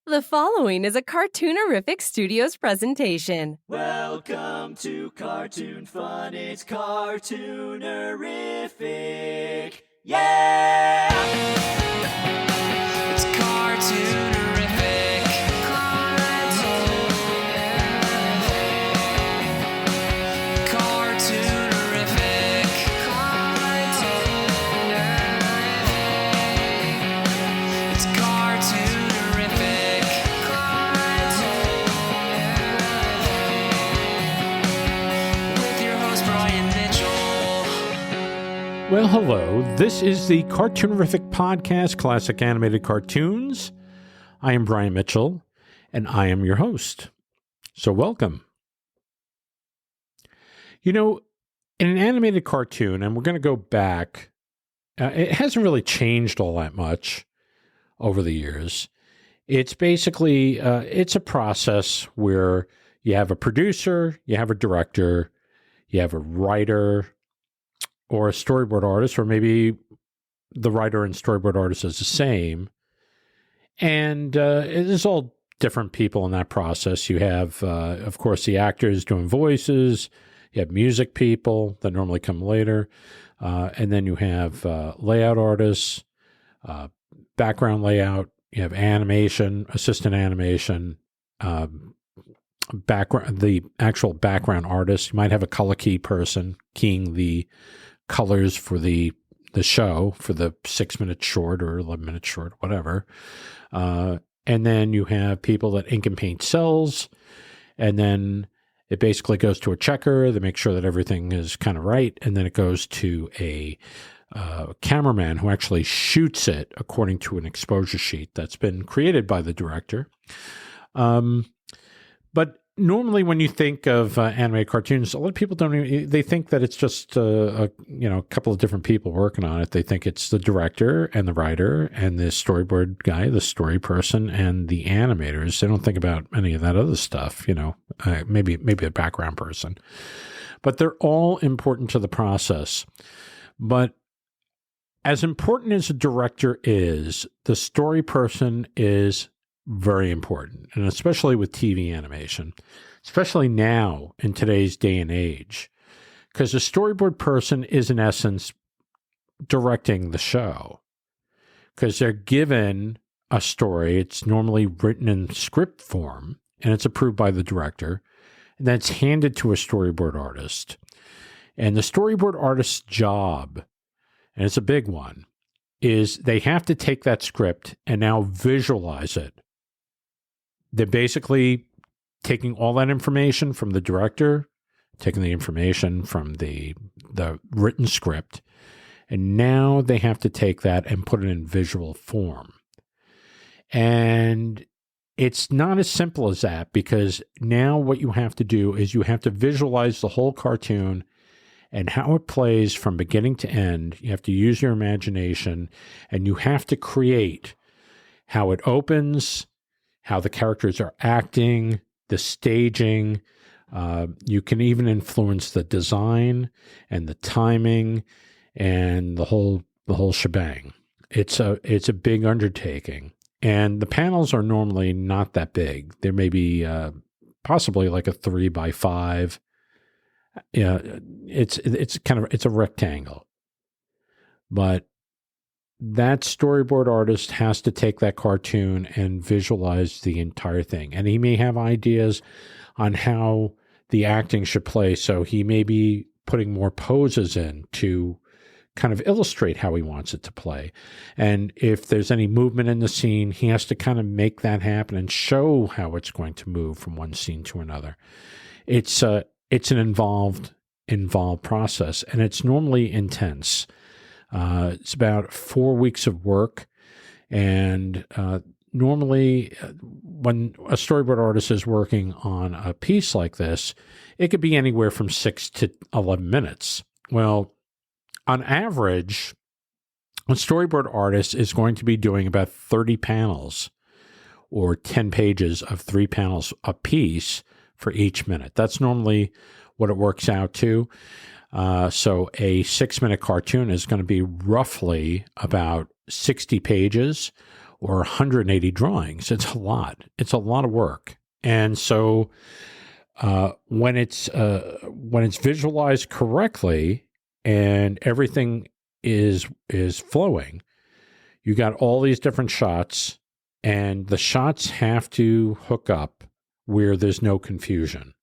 The following is a Cartoonerific Studios presentation. Welcome to Cartoon Fun, it's Cartoonerific. Yeah! It's Cartoonerific. Well, hello. This is the Cartoonerific Podcast, Classic Animated Cartoons. I am Brian Mitchell, and I am your host. So welcome. You know, in an animated cartoon, and we're going to go back, it hasn't really changed all that much over the years. It's basically, it's a process where you have a producer, you have a director, you have a writer, or a storyboard artist, or maybe the writer and storyboard artist is the same. And it is all different people in that process. You have, of course, the actors doing voices. You have music people that normally come later. And then you have layout artists, background layout. You have animation, assistant animation, the actual background artist. You might have a color key person keying the colors for the show, for the 6-minute short or 11-minute short, whatever. And then you have people that ink and paint cells, and then it basically goes to a checker. They make sure that everything is kind of right, and then it goes to a cameraman who actually shoots it according to an exposure sheet that's been created by the director. But normally, when you think of animated cartoons, a lot of people they think that it's just a couple of different people working on it. They think it's the director and the writer and the storyboard guy, the story person, and the animators. They don't think about any of that other stuff, maybe a background person. But they're all important to the process. But as important as a director is, the story person is very important, and especially with TV animation, especially now in today's day and age, because the storyboard person is in essence directing the show, because they're given a story. It's normally written in script form, and it's approved by the director, and then it's handed to a storyboard artist. And the storyboard artist's job, and it's a big one, is they have to take that script and now visualize it. They're basically taking all that information from the director, taking the information from the written script, and now they have to take that and put it in visual form. And it's not as simple as that, because now what you have to do is you have to visualize the whole cartoon and how it plays from beginning to end. You have to use your imagination, and you have to create how it opens, how the characters are acting, the staging. You can even influence the design and the timing and the whole shebang. It's a big undertaking, and the panels are normally not that big. There may be possibly like a 3x5. Yeah, it's a rectangle, but that storyboard artist has to take that cartoon and visualize the entire thing. And he may have ideas on how the acting should play. So he may be putting more poses in to kind of illustrate how he wants it to play. And if there's any movement in the scene, he has to kind of make that happen and show how it's going to move from one scene to another. It's an involved process, and it's normally intense. It's about 4 weeks of work, and normally when a storyboard artist is working on a piece like this, it could be anywhere from 6 to 11 minutes. Well, on average, a storyboard artist is going to be doing about 30 panels or 10 pages of 3 panels a piece for each minute. That's normally what it works out to. So a 6-minute cartoon is going to be roughly about 60 pages or 180 drawings. It's a lot. It's a lot of work. And so when it's visualized correctly and everything is flowing, you got all these different shots, and the shots have to hook up where there's no confusion.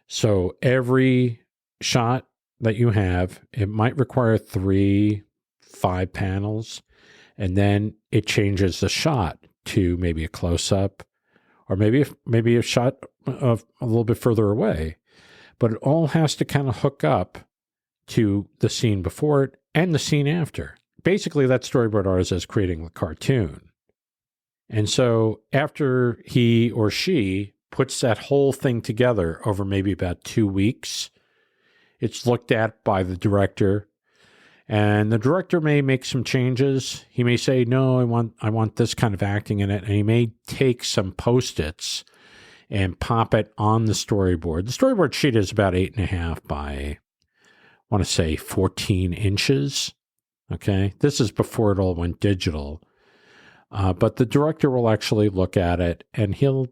So every shot that you have, it might require 3-5 panels, and then it changes the shot to maybe a close-up, or maybe a shot of a little bit further away. But it all has to kind of hook up to the scene before it and the scene after. Basically, that storyboard artist is creating the cartoon. And so after he or she puts that whole thing together over maybe about 2 weeks, it's looked at by the director, and the director may make some changes. He may say, no, I want this kind of acting in it. And he may take some Post-its and pop it on the storyboard. The storyboard sheet is about 8.5 by, I want to say, 14 inches. Okay. This is before it all went digital. But the director will actually look at it, and he'll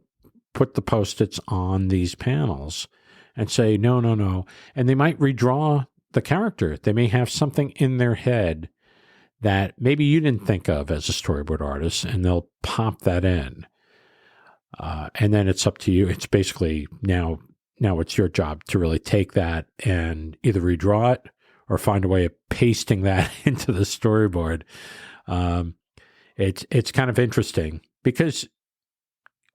put the Post-its on these panels and say, no. And they might redraw the character. They may have something in their head that maybe you didn't think of as a storyboard artist, and they'll pop that in. And then it's up to you. It's basically now it's your job to really take that and either redraw it or find a way of pasting that into the storyboard. It's kind of interesting because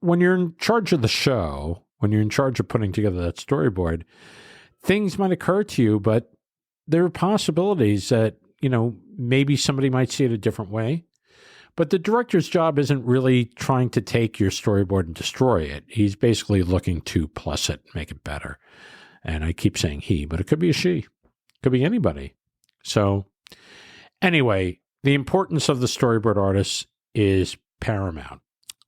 when you're in charge of the show, when you're in charge of putting together that storyboard, things might occur to you, but there are possibilities that, maybe somebody might see it a different way. But the director's job isn't really trying to take your storyboard and destroy it. He's basically looking to plus it, make it better. And I keep saying he, but it could be a she. It could be anybody. So anyway, the importance of the storyboard artist is paramount.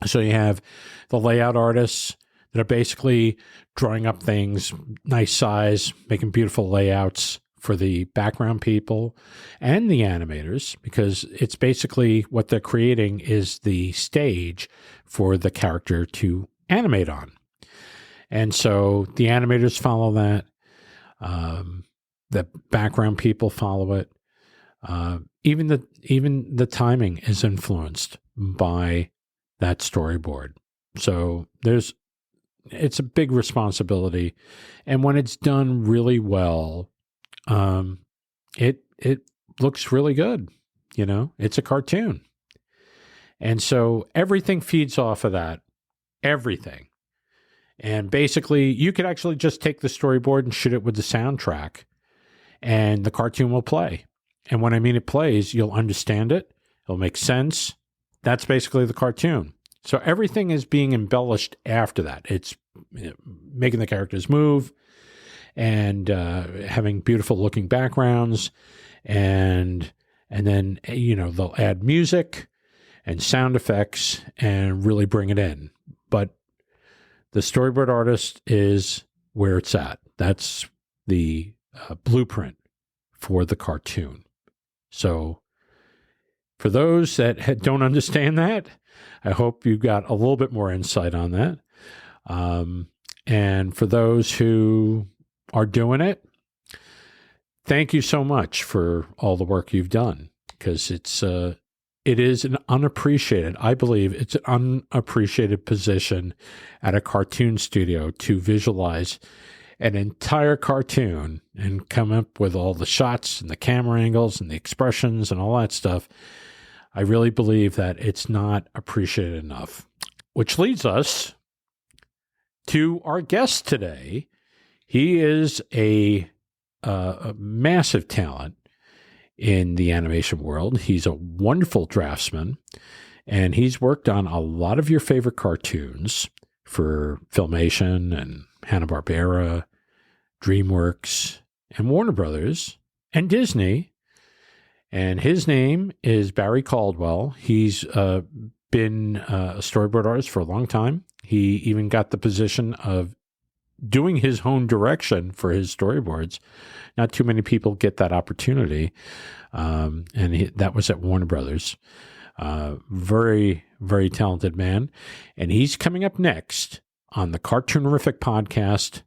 So you have the layout artists that are basically drawing up things, nice size, making beautiful layouts for the background people and the animators, because it's basically what they're creating is the stage for the character to animate on. And so the animators follow that. The background people follow it. Even the timing is influenced by that storyboard. So it's a big responsibility. And when it's done really well, it looks really good. It's a cartoon. And so everything feeds off of that, everything. And basically you could actually just take the storyboard and shoot it with the soundtrack, and the cartoon will play. And when I mean it plays, you'll understand it. It'll make sense. That's basically the cartoon. So everything is being embellished after that. It's making the characters move and having beautiful looking backgrounds. And then, they'll add music and sound effects and really bring it in. But the storyboard artist is where it's at. That's the blueprint for the cartoon. So for those that don't understand that, I hope you got a little bit more insight on that. And for those who are doing it, thank you so much for all the work you've done, because it is an unappreciated, I believe it's an unappreciated position at a cartoon studio to visualize an entire cartoon and come up with all the shots and the camera angles and the expressions and all that stuff. I really believe that it's not appreciated enough, which leads us to our guest today. He is a massive talent in the animation world. He's a wonderful draftsman, and he's worked on a lot of your favorite cartoons for Filmation and Hanna-Barbera, Dreamworks, and Warner Brothers, and Disney. And his name is Barry Caldwell. He's been a storyboard artist for a long time. He even got the position of doing his own direction for his storyboards. Not too many people get that opportunity. That was at Warner Brothers. Very, very talented man. And he's coming up next on the Cartoonerific podcast.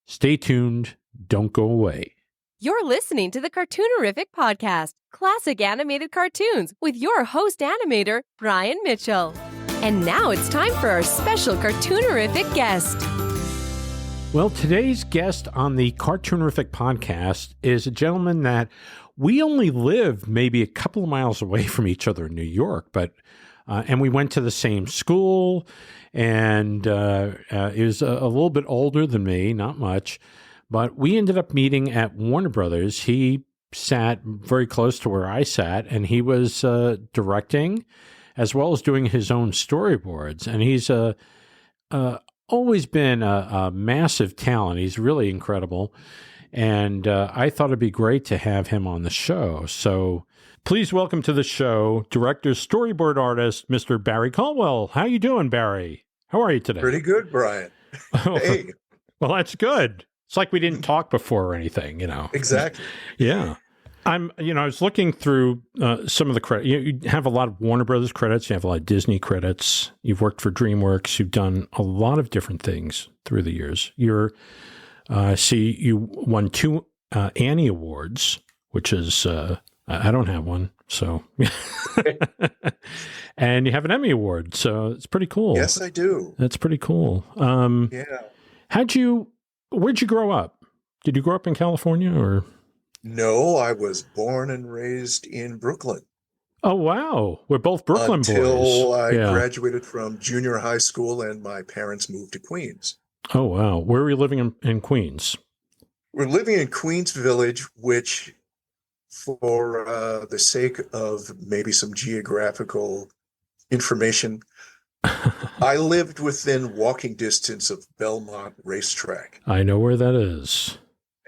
Stay tuned. Don't go away. You're listening to the Cartoonerific podcast, classic animated cartoons with your host animator, Brian Mitchell. And now it's time for our special Cartoonerific guest. Well, today's guest on the Cartoonerific podcast is a gentleman that we only live maybe a couple of miles away from each other in New York, but and we went to the same school, and he was a little bit older than me, not much, but we ended up meeting at Warner Brothers. He sat very close to where I sat, and he was directing as well as doing his own storyboards, and he's always been a massive talent. He's really incredible. And I thought it'd be great to have him on the show. So please welcome to the show, director, storyboard artist, Mr. Barry Caldwell. How you doing, Barry? How are you today? Pretty good, Brian. Hey. Well, that's good. It's like we didn't talk before or anything, you know. Exactly. Yeah. I was looking through some of the credits. You have a lot of Warner Brothers credits. You have a lot of Disney credits. You've worked for Dreamworks. You've done a lot of different things through the years. You won 2 Annie Awards, which is, I don't have one, so. And you have an Emmy Award, so it's pretty cool. Yes, I do. That's pretty cool. Yeah. Where'd you grow up? Did you grow up in California or? No, I was born and raised in Brooklyn. Oh, wow. We're both Brooklyn boys. Until I graduated from junior high school and my parents moved to Queens. Oh, wow. Where were you living in Queens? We're living in Queens Village, which, for the sake of maybe some geographical information, I lived within walking distance of Belmont Racetrack. I know where that is.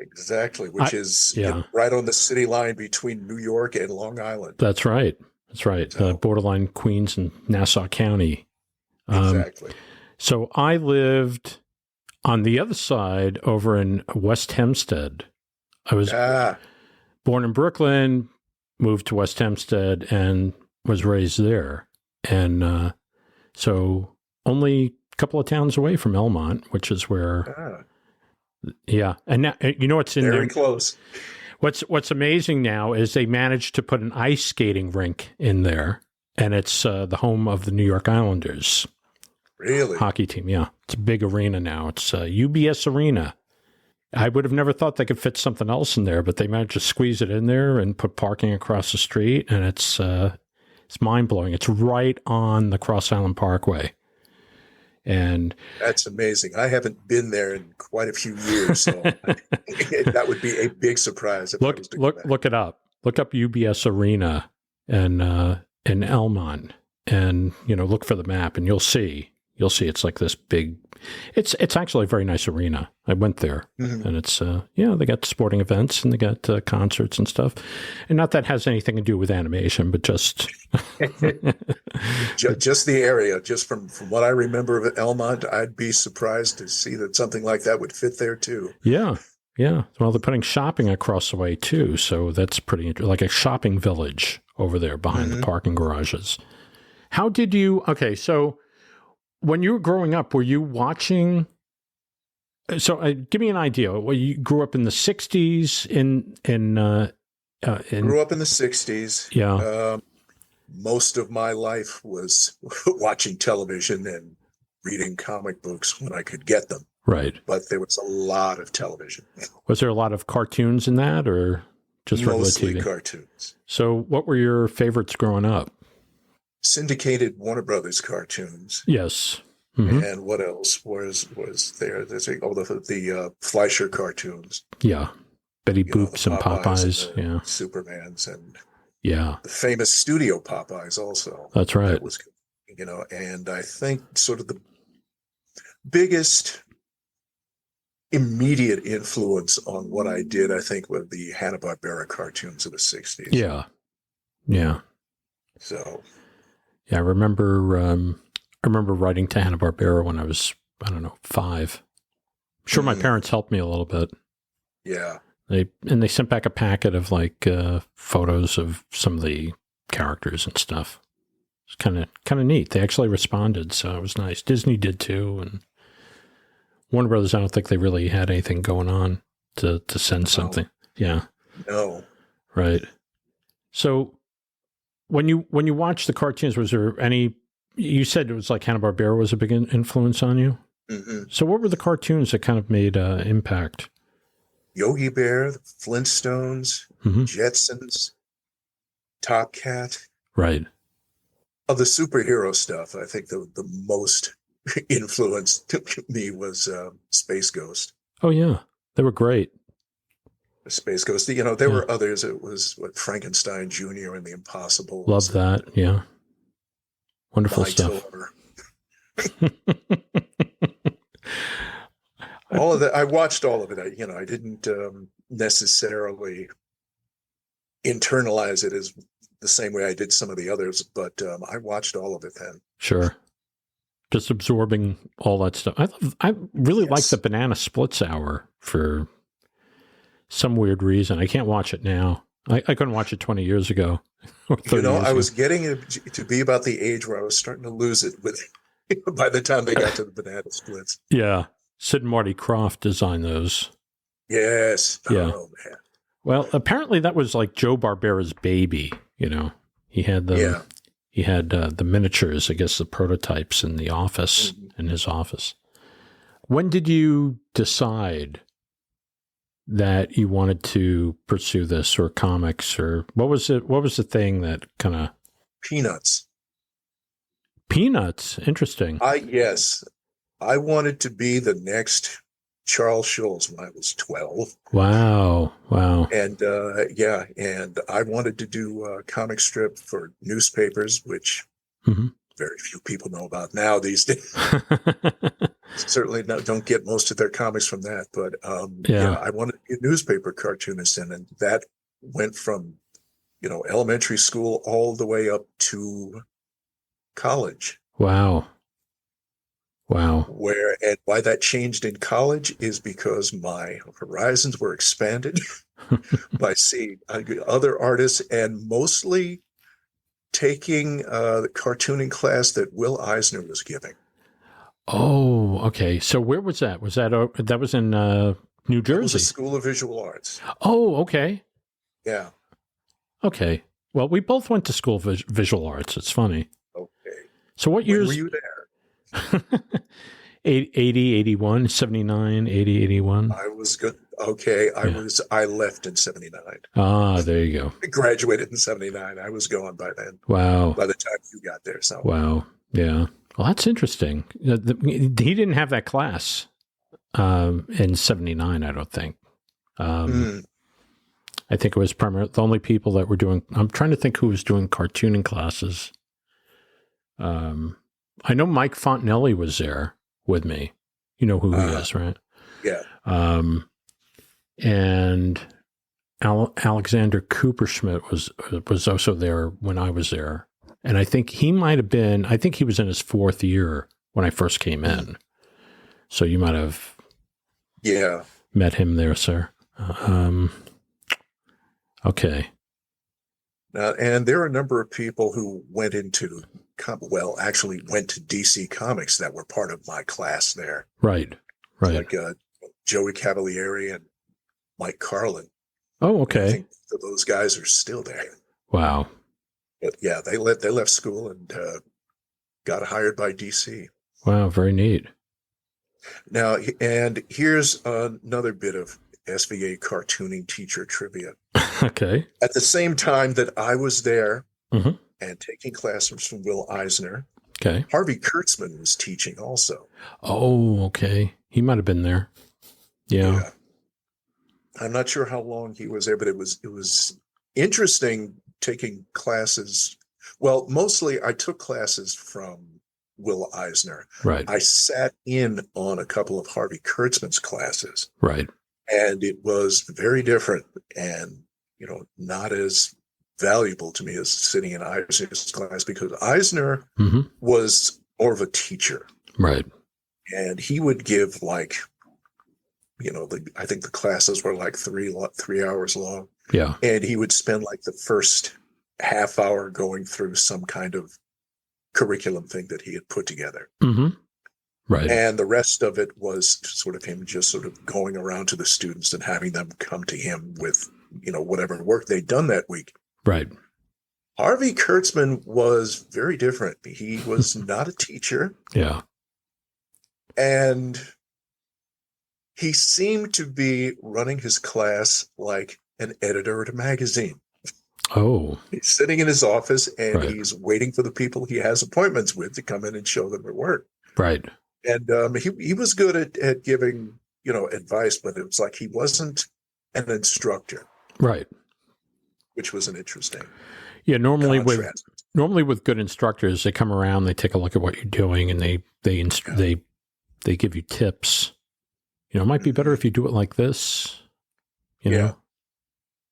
Exactly, which is right on the city line between New York and Long Island. That's right. That's right. So, borderline Queens and Nassau County. Exactly. So I lived on the other side over in West Hempstead. I was born in Brooklyn, moved to West Hempstead, and was raised there. And so only a couple of towns away from Elmont, which is where... Yeah. And now, you know what's in there? Very close. What's amazing now is they managed to put an ice skating rink in there, and it's the home of the New York Islanders. Really? Hockey team, yeah. It's a big arena now. It's UBS Arena. I would have never thought they could fit something else in there, but they managed to squeeze it in there and put parking across the street, and it's mind-blowing. It's right on the Cross Island Parkway. And that's amazing. I haven't been there in quite a few years, so that would be a big surprise. If look it up. Look up UBS Arena and in Elmont, and look for the map, and you'll see it's like this big. It's actually a very nice arena. I went there, and it's they got sporting events and they got concerts and stuff, and not that has anything to do with animation, but just just the area. Just from what I remember of Elmont, I'd be surprised to see that something like that would fit there too. Yeah. Well, they're putting shopping across the way too, so that's pretty interesting. Like a shopping village over there behind the parking garages. How did you? Okay, so. When you were growing up, were you watching? So, give me an idea. Well, you grew up in the '60s. Grew up in the '60s. Yeah. Most of my life was watching television and reading comic books when I could get them. Right. But there was a lot of television. Was there a lot of cartoons in that, or just regular Mostly TV? Cartoons. So, what were your favorites growing up? Syndicated Warner Brothers cartoons. Yes. And what else was there? There's the Fleischer cartoons. Yeah. Betty Boops and Popeyes. And Supermans and the famous studio Popeyes also. That's right. That was, and I think sort of the biggest immediate influence on what I did, I think, were the Hanna-Barbera cartoons of the 60s. Yeah. Yeah. So... Yeah, I remember writing to Hanna-Barbera when I was, 5. I'm sure my parents helped me a little bit. Yeah. They sent back a packet of photos of some of the characters and stuff. It's kind of neat. They actually responded, so it was nice. Disney did too, and Warner Brothers, I don't think they really had anything going on to send something. Yeah. No. Right. So when you watched the cartoons, was there any, you said it was like Hanna-Barbera was a big influence on you? Mm-hmm. So what were the cartoons that kind of made impact? Yogi Bear, the Flintstones, Jetsons, Top Cat. Right. Of the superhero stuff, I think the most influence to me was Space Ghost. Oh, yeah. They were great. Space Ghost. There were others. It was Frankenstein Jr. and the Impossible. Love that. Yeah. Wonderful My stuff. Tour. All of that. I watched all of it. I didn't necessarily internalize it as the same way I did some of the others, but I watched all of it then. Sure. Just absorbing all that stuff. I really like the Banana Splits Hour for some weird reason. I can't watch it now. I couldn't watch it 20 years ago. Or 30 years I was ago. getting it to be about the age where I was starting to lose it by the time they got to the Banana Splits. Yeah. Sid and Marty Krofft designed those. Yes. Yeah. Oh, man. Well, apparently that was like Joe Barbera's baby. He had the miniatures, I guess the prototypes in the office, in his office. When did you decide that you wanted to pursue this or comics, or what was it? What was the thing that kind of Peanuts? Interesting. I wanted to be the next Charles Schulz when I was 12. Wow. And and I wanted to do a comic strip for newspapers, which very few people know about now these days. Certainly don't get most of their comics from that, but I wanted to be a newspaper cartoonist, and that went from elementary school all the way up to college. Wow. And why that changed in college is because my horizons were expanded by seeing other artists, and mostly taking the cartooning class that Will Eisner was giving. Oh, okay. So where was that? Was that that was in New Jersey? It was a School of Visual Arts. Oh, okay. Yeah. Okay. Well, we both went to School of Visual Arts. It's funny. Okay. So what years were you there? 80, 81, 79, 80, 81. I was good. Okay. I left in 79. Ah, there you go. I graduated in 79. I was gone by then. Wow. By the time you got there. So. Wow. Yeah. Well, that's interesting. He didn't have that class in 79, I don't think. I think it was primarily the only people that were doing, I'm trying to think who was doing cartooning classes. I know Mike Fontenelli was there with me. You know who he is, right? Yeah. And Alexander Cooperschmidt was also there when I was there. And I think he might have been, I think he was in his fourth year when I first came in. So you might have met him there, sir. Okay. And there are a number of people who went into, actually went to DC Comics that were part of my class there. Right. Like Joey Cavalieri and Mike Carlin. Oh, okay. I think those guys are still there. Wow. But yeah, they left school and got hired by DC. Wow, very neat. Now, and here's another bit of SVA cartooning teacher trivia. Okay. At the same time that I was there and taking classes from Will Eisner, okay, Harvey Kurtzman was teaching also. Oh, okay. He might have been there. Yeah. I'm not sure how long he was there, but it was interesting taking classes. Well, mostly I took classes from Will Eisner. Right. I sat in on a couple of Harvey Kurtzman's classes. Right. And it was very different and, not as valuable to me as sitting in Eisner's class, because Eisner was more of a teacher. Right. And he would give I think the classes were like 3 hours long. Yeah. And he would spend like the first half hour going through some kind of curriculum thing that he had put together. Mm-hmm. Right. And the rest of it was sort of him just sort of going around to the students and having them come to him with, whatever work they'd done that week. Right. Harvey Kurtzman was very different. He was not a teacher. Yeah. And he seemed to be running his class like an editor at a magazine. Oh. He's sitting in his office and Right. he's waiting for the people he has appointments with to come in and show them their work. Right. And he was good at giving, advice, but it was like he wasn't an instructor. Right. Which was an interesting Yeah, normally contrast. with good instructors, they come around, they take a look at what you're doing, and they give you tips. It might be better if you do it like this. Yeah.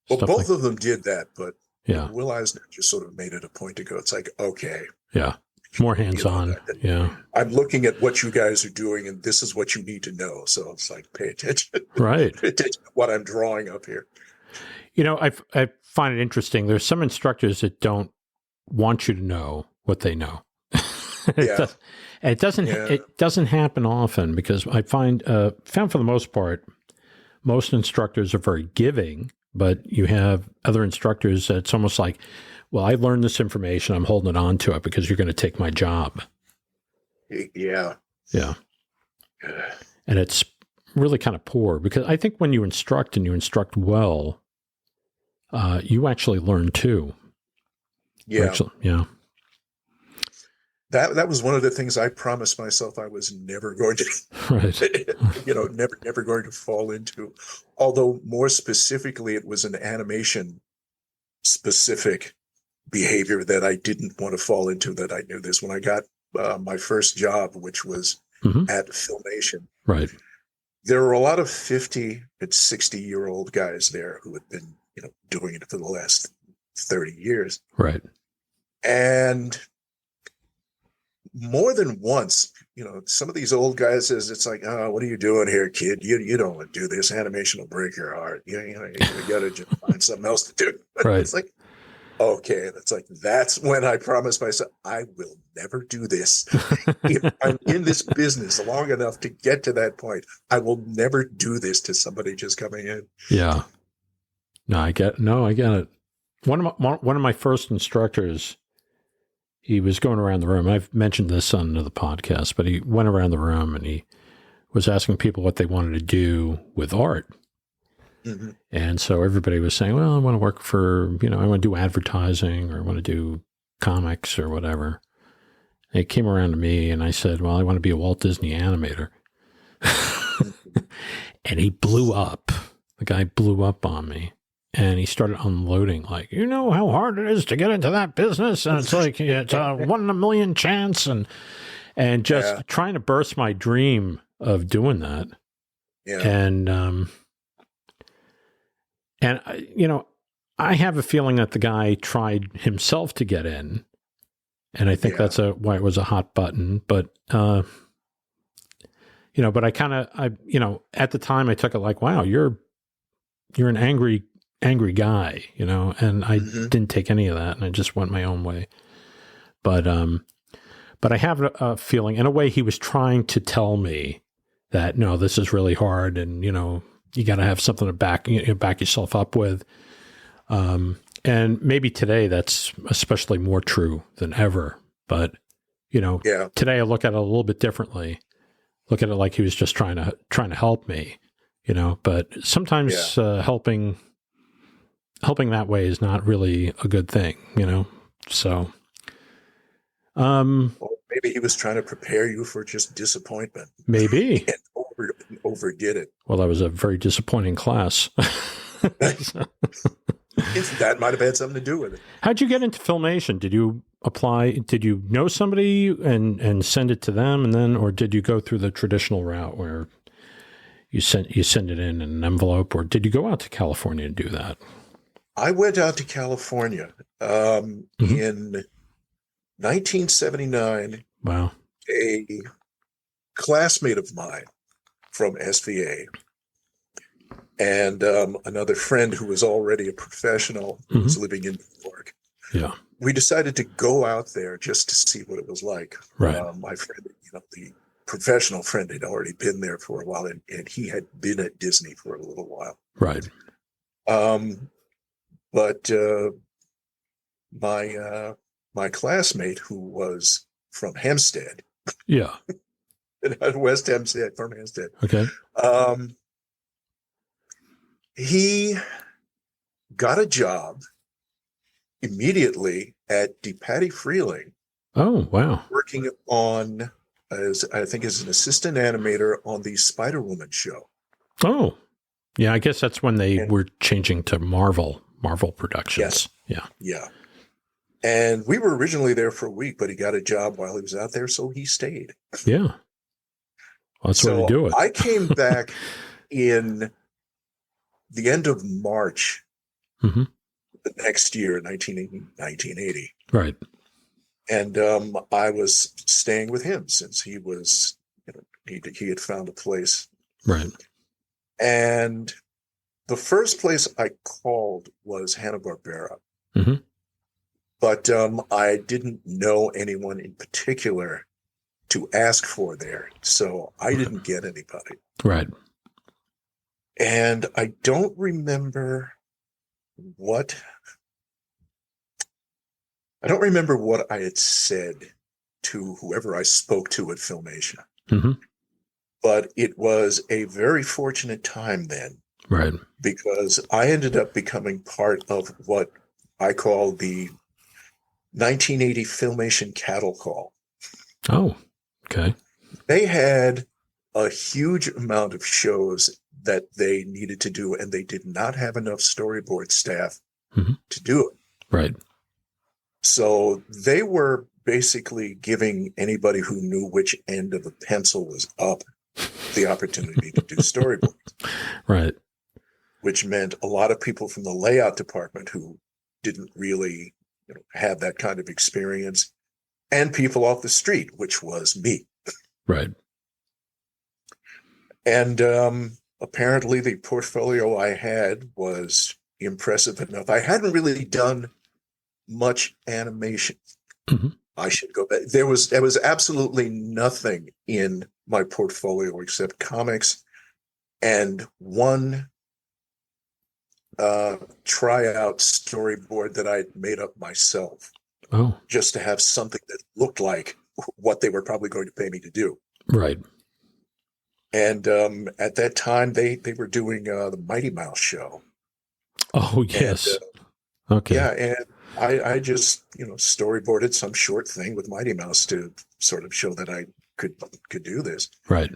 Well, Stuff both like- of them did that, but Yeah. Will Eisner just sort of made it a point to go. It's like, okay, Yeah. More hands-on. Yeah. I'm looking at what you guys are doing, and this is what you need to know. So it's like, pay attention. Right. Pay attention to what I'm drawing up here. I find it interesting. There's some instructors that don't want you to know what they know. Yeah. It doesn't happen often because I found for the most part, most instructors are very giving, but you have other instructors that's almost like, well, I learned this information. I'm holding it on to it because you're going to take my job. Yeah. Yeah. And it's really kind of poor because I think when you instruct and you instruct well, you actually learn too. Yeah. Yeah. That was one of the things I promised myself I was never going to, Right. never going to fall into. Although more specifically, it was an animation specific behavior that I didn't want to fall into, that I knew this when I got my first job, which was Mhm. at Filmation. Right. There were a lot of 50 and 60-year-old guys there who had been, doing it for the last 30 years. Right. And more than once, some of these old guys says, it's like, oh, what are you doing here, kid? You don't want to do this. Animation will break your heart. You got to just find something else to do. Right. It's like, okay, that's when I promised myself, I will never do this. If I'm in this business long enough to get to that point, I will never do this to somebody just coming in. Yeah. I get it. One of my first instructors, he was going around the room. I've mentioned this on the podcast, but he went around the room and he was asking people what they wanted to do with art. Mm-hmm. And so everybody was saying, well, I want to work for, I want to do advertising or I want to do comics or whatever. And it came around to me and I said, well, I want to be a Walt Disney animator. And he blew up. The guy blew up on me. And he started unloading like, you know how hard it is to get into that business? And it's like, it's a 1 in a million chance. And just trying to burst my dream of doing that. Yeah. And I have a feeling that the guy tried himself to get in. And I think that's why it was a hot button. But, but I at the time I took it like, wow, you're an angry guy, and I didn't take any of that and I just went my own way. But I have a feeling, in a way, he was trying to tell me that, no, this is really hard and, you got to have something to back yourself up with. And maybe today that's especially more true than ever. But, today I look at it a little bit differently. Look at it like he was just trying to help me, but sometimes helping that way is not really a good thing, so. Or maybe he was trying to prepare you for just disappointment. Maybe. And overdid it. Well, that was a very disappointing class. That might have had something to do with it. How'd you get into Filmation? Did you apply? Did you know somebody and send it to them, or did you go through the traditional route where you send it in an envelope, or did you go out to California to do that? I went out to California in 1979. Wow. A classmate of mine from SVA and another friend who was already a professional who was living in New York. Yeah. we decided to go out there just to see what it was like. Right. My friend, the professional friend, had already been there for a while, and he had been at Disney for a little while. Right. But my classmate, who was from Hempstead, Yeah. West Hempstead, from Hempstead, Okay. he got a job immediately at DePatie Freeling, Oh, wow. working on, as an assistant animator on the Spider-Woman show. Oh, yeah. I guess that's when they And- were changing to Marvel Productions. Yes. Yeah. Yeah. And we were originally there for a week, but he got a job while he was out there, so he stayed. Yeah. Well, that's the way to do it. I came back in the end of March Mm-hmm. the next year, 1980. Right. And I was staying with him since he was, he had found a place. Right. And the first place I called was Hanna-Barbera. Mm-hmm. But I didn't know anyone in particular to ask for there. So I didn't get anybody. Right. And I don't remember what I had said to whoever I spoke to at Filmation. Mm-hmm. But it was a very fortunate time then, Right. because I ended up becoming part of what I call the 1980 Filmation cattle call. Oh, okay. They had a huge amount of shows that they needed to do, and they did not have enough storyboard staff Mm-hmm. to do it. Right. So they were basically giving anybody who knew which end of the pencil was up the opportunity to do storyboards, Right. which meant a lot of people from the layout department who didn't really have that kind of experience, and people off the street, which was me. Right. And apparently the portfolio I had was impressive enough. I hadn't really done much animation. Mhm. I should go back. There was absolutely nothing in my portfolio except comics and one tryout storyboard that I'd made up myself, Oh, just to have something that looked like what they were probably going to pay me to do. right. And at that time, they were doing the Mighty Mouse show. Oh, yes. And, okay. yeah, and I just storyboarded some short thing with Mighty Mouse to sort of show that I could do this, Right.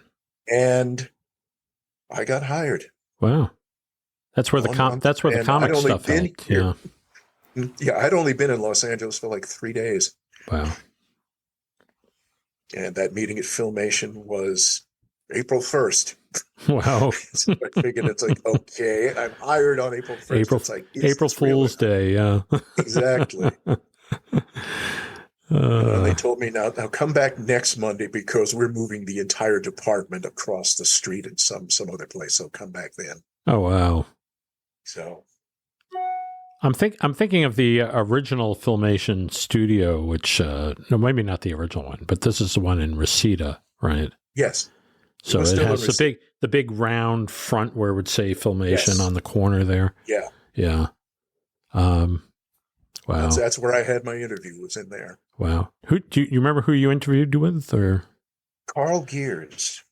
and I got hired. Wow. That's where the And comic I'd only stuff been helped. here. Yeah. Yeah, I'd only been in Los Angeles for like 3 days, Wow. and that meeting at Filmation was April 1st. Wow. So I figured it's like, okay, I'm hired on April 1st. April, It's like, is April this really- Fool's Day. Yeah. Exactly. They told me now come back next Monday because we're moving the entire department across the street in some other place. So come back then. Oh, wow. So I'm thinking of the original Filmation studio, which no, maybe not the original one, but this is the one in Reseda, right? yes, So was it still has in the big round front where it would say Filmation Yes. on the corner there. yeah. Yeah. Wow. That's where I had my interview. Was in there. Wow. Who do you remember who you interviewed with, or Carl Gears.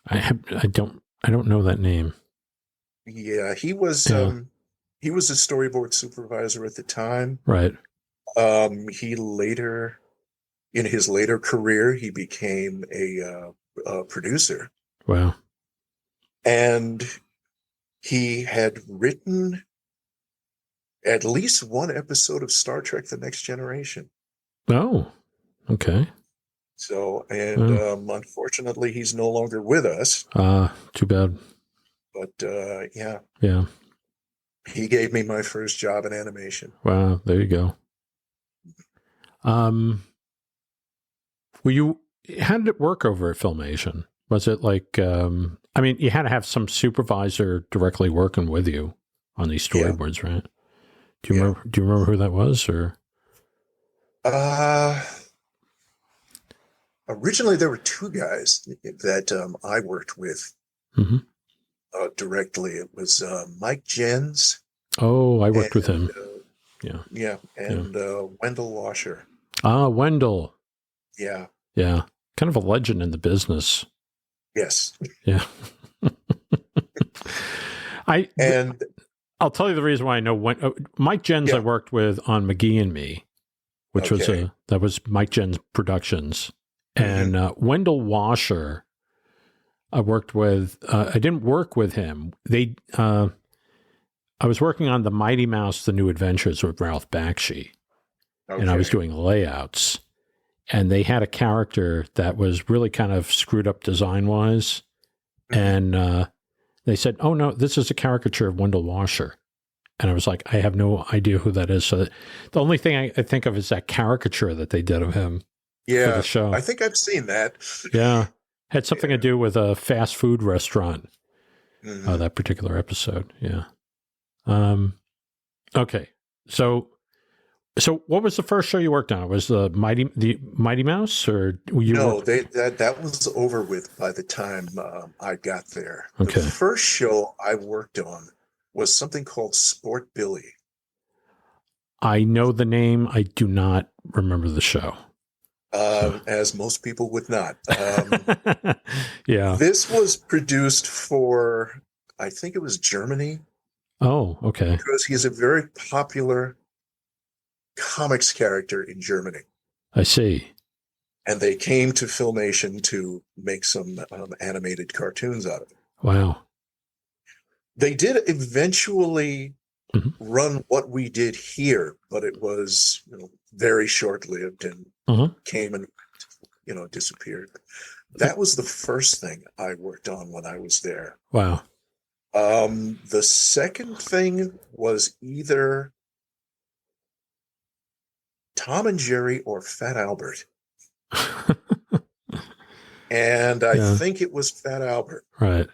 I don't know that name. Yeah, he was. Yeah. He was a storyboard supervisor at the time. Right. He later, in his later career, he became a producer, Wow. and he had written at least one episode of Star Trek: The Next Generation. Oh. Okay. So, and unfortunately, he's no longer with us. Too bad. But yeah, Yeah. he gave me my first job in animation. Wow. There you go. How did it work over at Filmation? Was it like, I mean, you had to have some supervisor directly working with you on these storyboards, right? Do you remember? Do you remember who that was? Or originally there were two guys that I worked with mm-hmm. Directly. It was Mike Jens. Oh, I worked with him. And Wendell Washer. Ah, Wendell. Yeah. Yeah. Kind of a legend in the business. Yes. Yeah. I'll tell you the reason why I know Mike Jens I worked with on McGee and Me, which was Mike Jens Productions. And Wendell Washer I worked with. I didn't work with him. I was working on the Mighty Mouse, The New Adventures with Ralph Bakshi. Okay. And I was doing layouts. And they had a character that was really kind of screwed up design-wise. Mm-hmm. And they said, oh, no, this is a caricature of Wendell Washer. And I was like, I have no idea who that is. So the only thing I think of is that caricature that they did of him for the show. I think I've seen that. Yeah. Had something to do with a fast food restaurant, that particular episode. Yeah. Okay. So what was the first show you worked on? It was the Mighty Mouse, or that was over with by the time I got there. Okay. The first show I worked on was something called Sport Billy. I know the name. I do not remember the show. As most people would not. Yeah. This was produced for, I think it was Germany. Oh, okay. Because he's a very popular comics character in Germany. I see. And they came to Filmation to make some animated cartoons out of it. Wow. They did eventually run what we did here, but it was very short-lived and came and disappeared. That was the first thing I worked on when I was there. Wow. The second thing was either Tom and Jerry or Fat Albert. And I think it was Fat Albert. Right.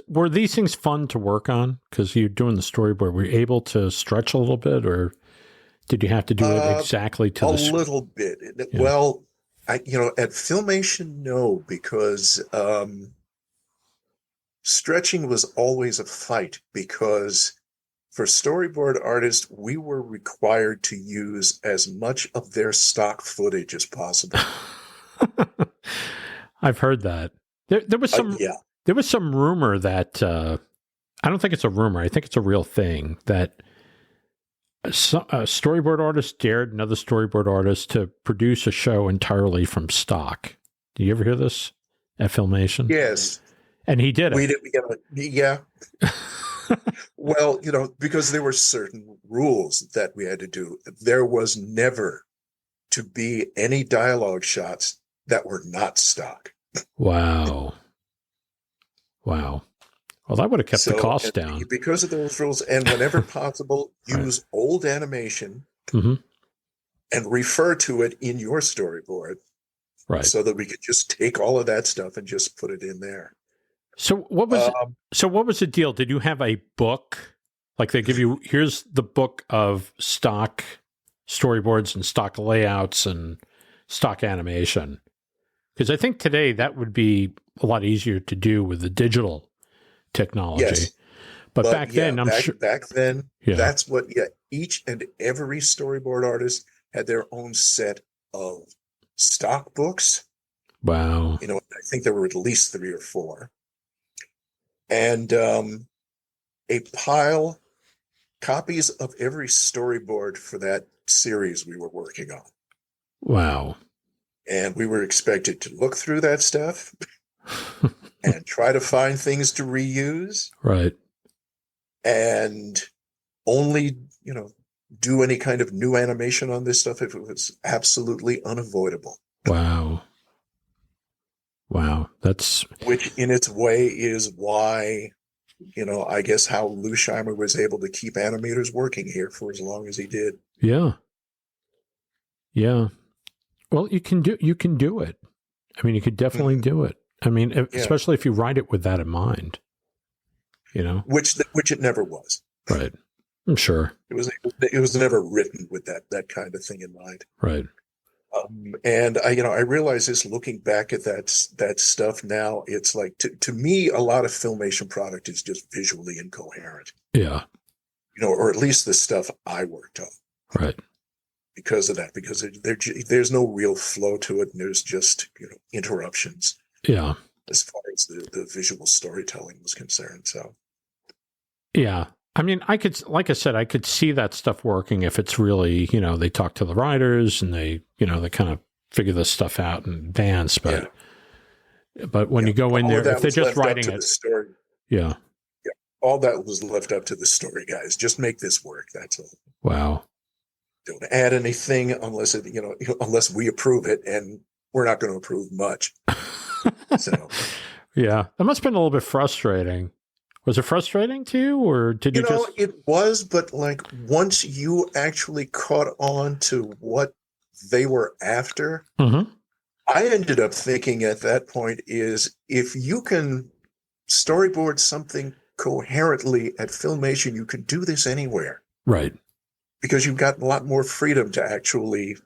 Were these things fun to work on? Because you're doing the storyboard. Were you able to stretch a little bit, or did you have to do it exactly to a little bit? Yeah. Well, at Filmation, no, because stretching was always a fight, because for storyboard artists, we were required to use as much of their stock footage as possible. I've heard that. There was some there was some rumor that I don't think it's a rumor. I think it's a real thing that a storyboard artist dared another storyboard artist to produce a show entirely from stock. Do you ever hear this at Filmation? Yes. And he did it. Yeah. Well, because there were certain rules that we had to do. There was never to be any dialogue shots that were not stock. Wow. Wow. Well, that would have kept the cost down. Because of those rules, and whenever possible, use old animation and refer to it in your storyboard. Right. So that we could just take all of that stuff and just put it in there. So what was the deal? Did you have a book? Like they give you, here's the book of stock storyboards and stock layouts and stock animation. Because I think today that would be a lot easier to do with the digital technology. Yes. But back then, back then, that's what, each and every storyboard artist had their own set of stock books. Wow. I think there were at least 3 or 4. And a pile, copies of every storyboard for that series we were working on. Wow. And we were expected to look through that stuff and try to find things to reuse. Right. And only, do any kind of new animation on this stuff if it was absolutely unavoidable. Wow. Wow. Which in its way is why, I guess how Lusheimer was able to keep animators working here for as long as he did. Yeah. Yeah. Well, you can do it. I mean, you could definitely do it. I mean, especially if you write it with that in mind, Which it never was. Right. I'm sure. It was never written with that kind of thing in mind. Right. And I realize this looking back at that stuff now. It's like to me, a lot of Filmation product is just visually incoherent. Yeah. Or at least the stuff I worked on. Right. Because of that, because there's no real flow to it, and there's just interruptions. Yeah. As far as the visual storytelling was concerned. So. Yeah. I mean, like I said, I could see that stuff working if it's really, they talk to the writers and they kind of figure this stuff out in advance. But when you go in there, if they're just writing it, story, all that was left up to the story guys. Just make this work. That's all. Wow. Don't add anything unless unless we approve it, and we're not going to approve much. So, yeah, that must have been a little bit frustrating. Was it frustrating to you, or did you just? It was, but like once you actually caught on to what they were after, Mm-hmm. I ended up thinking at that point is if you can storyboard something coherently at Filmation, you can do this anywhere. Right. Because you've got a lot more freedom to actually,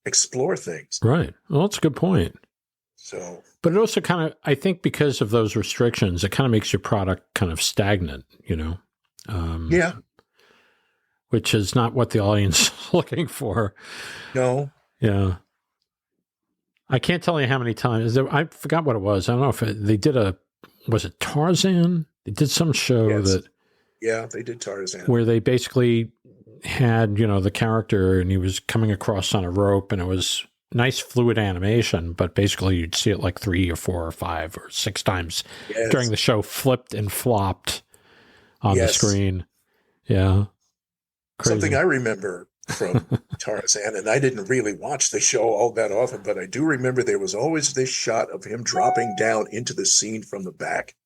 explore things. Right. Well, that's a good point. So, but it also kind of, I think because of those restrictions, it kind of makes your product kind of stagnant, yeah. Which is not what the audience is looking for. No. Yeah. I can't tell you how many times. I forgot what it was. I don't know if they did was it Tarzan? They did some show that. Yeah, they did Tarzan. Where they basically had, the character and he was coming across on a rope and it was nice fluid animation, but basically you'd see it like 3 or 4 or 5 or 6 times during the show, flipped and flopped on the screen. Yeah. Crazy. Something I remember from Tarzan, and I didn't really watch the show all that often, but I do remember there was always this shot of him dropping down into the scene from the back.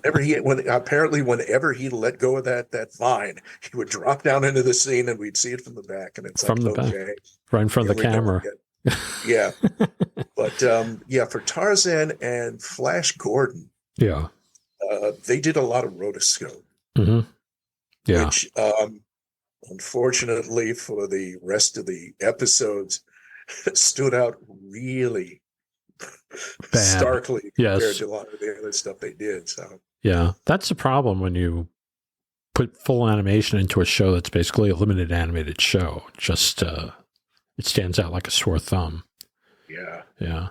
Whenever he let go of that vine, he would drop down into the scene, and we'd see it from the back, and it's from the back, right in front of the camera. Yeah, but for Tarzan and Flash Gordon, they did a lot of rotoscope, which unfortunately for the rest of the episodes stood out really starkly compared to a lot of the other stuff they did. So yeah, that's the problem when you put full animation into a show that's basically a limited animated show. Just it stands out like a sore thumb. Yeah.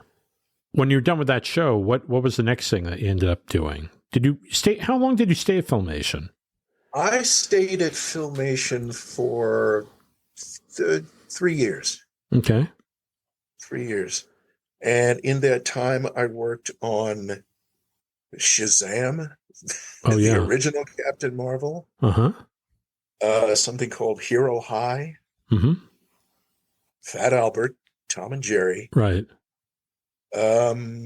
When you're done with that show, what was the next thing that you ended up doing? Did you stay? How long did you stay at Filmation? I stayed at Filmation for 3 years. Okay. 3 years. And in that time, I worked on Shazam, the original Captain Marvel. Something called Hero High. Fat Albert, Tom and Jerry. Right. That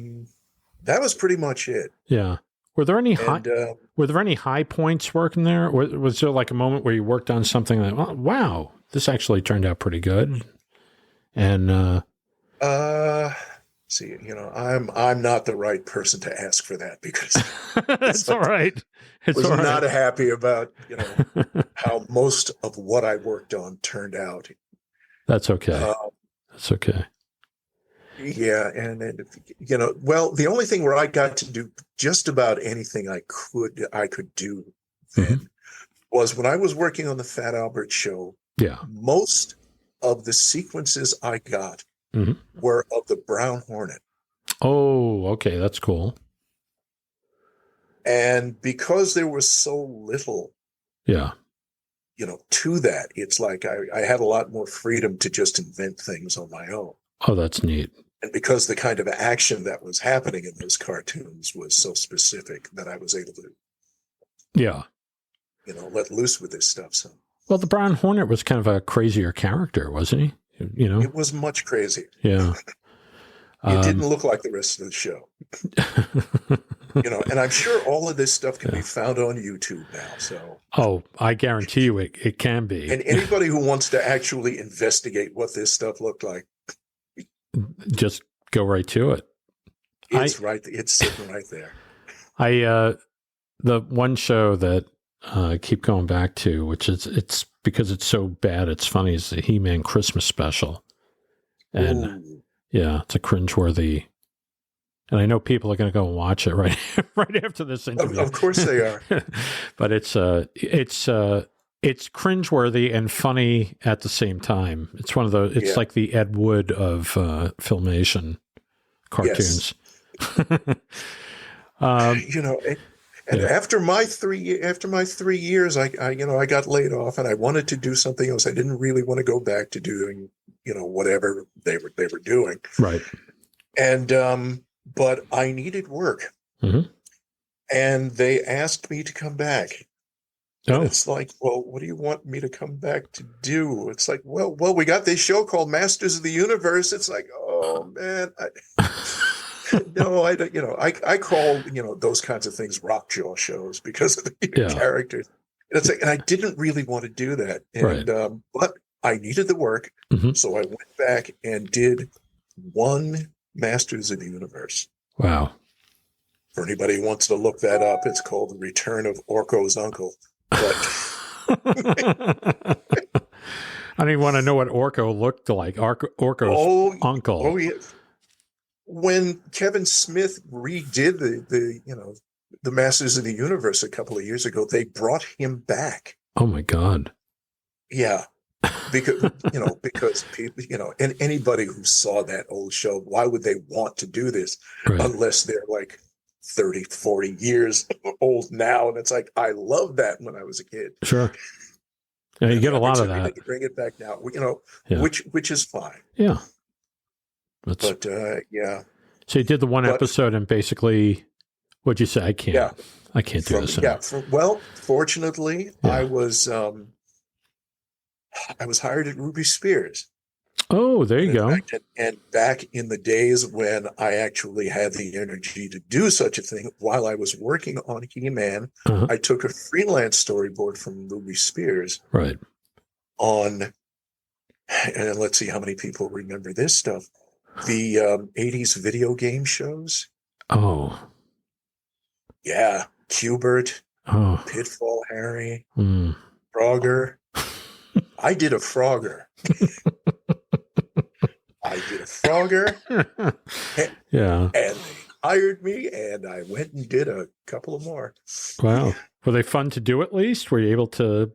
was pretty much it. Yeah. Were there any high points working there? Was there like a moment where you worked on something that, oh, wow, this actually turned out pretty good? And see, I'm not the right person to ask for that because it's all right. I was not happy about how most of what I worked on turned out. That's okay. That's okay. Yeah, and the only thing where I got to do just about anything I could do then was when I was working on the Fat Albert show. Yeah, most of the sequences I got were of the Brown Hornet. Oh, okay, that's cool. And because there was so little, to that, it's like I had a lot more freedom to just invent things on my own. Oh, that's neat. And because the kind of action that was happening in those cartoons was so specific that I was able to, let loose with this stuff. So, well, the Brown Hornet was kind of a crazier character, wasn't he? It was much crazier. Yeah. It didn't look like the rest of the show. And I'm sure all of this stuff can be found on YouTube now. So, oh, I guarantee you it can be. And anybody who wants to actually investigate what this stuff looked like, just go right to it. It's sitting right there. the one show that I keep going back to, which is it's because it's so bad, it's funny, is the He-Man Christmas special. And Ooh. yeah, it's a cringeworthy. And I know people are going to go and watch it right after this interview. Of course they are. But it's cringeworthy and funny at the same time. It's one of those. It's like the Ed Wood of Filmation cartoons. Yes. And after my 3 years, I got laid off, and I wanted to do something else. I didn't really want to go back to doing whatever they were doing. Right. And but I needed work, and they asked me to come back. And it's like, well, what do you want me to come back to do? It's like, well, we got this show called Masters of the Universe. It's like, oh man, no, I don't. I call those kinds of things rock jaw shows because of the characters. And it's like, and I didn't really want to do that, and but I needed the work, so I went back and did one Masters of the Universe. Wow. For anybody who wants to look that up, it's called The Return of Orko's Uncle. But I don't even want to know what Orko looked like. Orko's uncle. Oh, yeah. When Kevin Smith redid the Masters of the Universe a couple of years ago, they brought him back. Oh my God. Yeah. Because people, and anybody who saw that old show, why would they want to do this unless they're like 30, 40 years old now? And it's like, I loved that when I was a kid. Sure. Yeah, you get a lot of that. Bring it back now, which is fine. Yeah. But yeah. So you did the one episode and basically, what'd you say? I can't do this anymore. Well, fortunately, I was hired at Ruby Spears. Oh, there you go. And back in the days when I actually had the energy to do such a thing, while I was working on He-Man, I took a freelance storyboard from Ruby Spears. Right. And let's see how many people remember this stuff. The 80s video game shows. Oh. Yeah. Q*bert. Oh. Pitfall Harry. Frogger. I did a Frogger. Yeah. And they hired me, and I went and did a couple of more. Wow. Were they fun to do at least? Were you able to,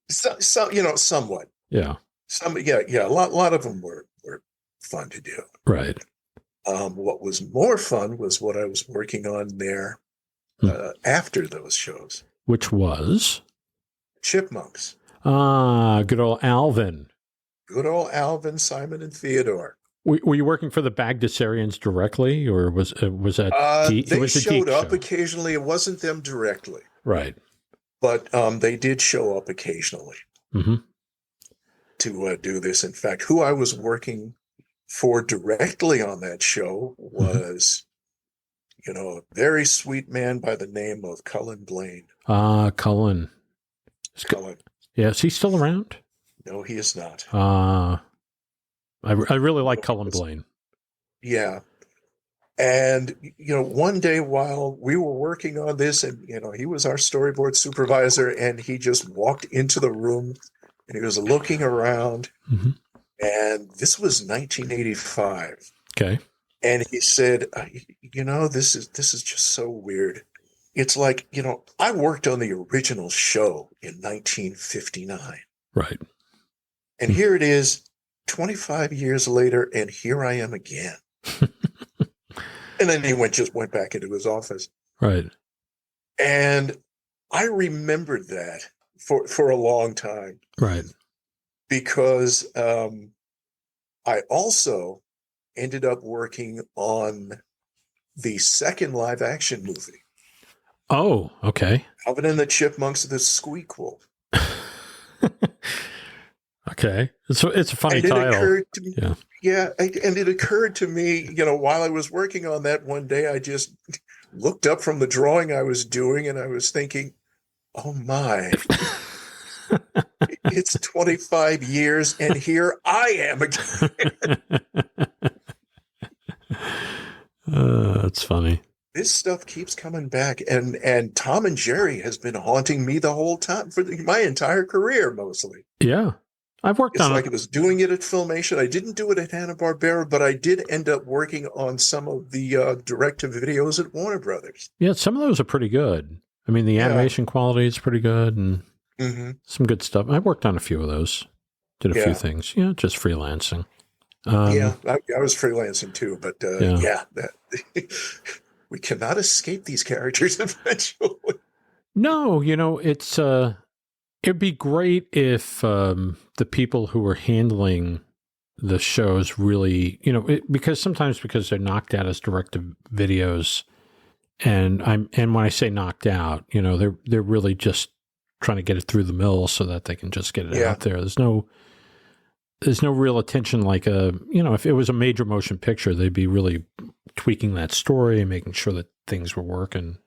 somewhat. Yeah. A lot of them were fun to do. Right. What was more fun was what I was working on there after those shows. Which was? Chipmunks. Ah, good old Alvin. Good old Alvin, Simon, and Theodore. Were you working for the Bagdasarians directly, or was that? They showed up occasionally. It wasn't them directly, right? But they did show up occasionally to do this. In fact, who I was working for directly on that show was, a very sweet man by the name of Cullen Blaine. Ah, Cullen. Cullen. Yeah, is he still around? No, he is not. I really like Cullen Blaine. Yeah. And, one day while we were working on this, and, he was our storyboard supervisor, and he just walked into the room and he was looking around. And this was 1985. Okay. And he said, this is just so weird. It's like, I worked on the original show in 1959. Right. And here it is 25 years later, and here I am again. And then he went back into his office. Right. And I remembered that for a long time. Right. Because I also ended up working on the second live action movie. Oh, okay. Alvin and the Chipmunks, the Squeakquel. Okay. It's a funny title. Occurred to me, and it occurred to me, while I was working on that one day, I just looked up from the drawing I was doing and I was thinking, oh my, it's 25 years and here I am again. That's funny. this stuff keeps coming back, and Tom and Jerry has been haunting me the whole time for my entire career, mostly. Yeah. I've worked It's on like I was doing it at Filmation. I didn't do it at Hanna-Barbera, but I did end up working on some of the direct-to-videos at Warner Brothers. Yeah, some of those are pretty good. I mean, the animation quality is pretty good and some good stuff. I worked on a few of those. Did a few things. Yeah, just freelancing. I was freelancing too, but we cannot escape these characters eventually. No, it's it'd be great if the people who are handling the shows really, because sometimes because they're knocked out as direct-to-videos, and when I say knocked out, they're really just trying to get it through the mill so that they can just get it out there. There's no real attention like if it was a major motion picture, they'd be really tweaking that story and making sure that things were working.